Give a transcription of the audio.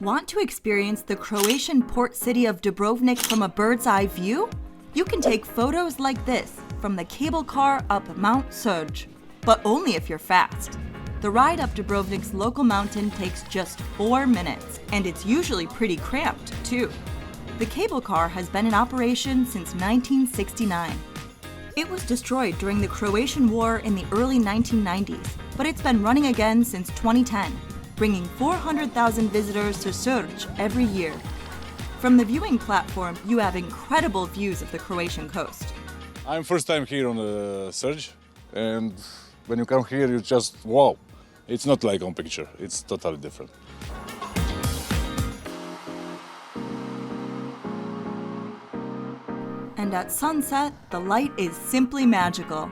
Want to experience the Croatian port city of Dubrovnik from a bird's eye view? You can take photos like this from the cable car up Mount Srd, but only if you're fast. The ride up Dubrovnik's local mountain takes just 4 minutes, and it's usually pretty cramped, too. The cable car has been in operation since 1969. It was destroyed during the Croatian War in the early 1990s, but it's been running again since 2010, bringing 400,000 visitors to Srd every year. From the viewing platform, you have incredible views of the Croatian coast. I'm first time here on the Srd, and when you come here, you just wow. It's not like on picture. It's totally different. And at sunset, the light is simply magical.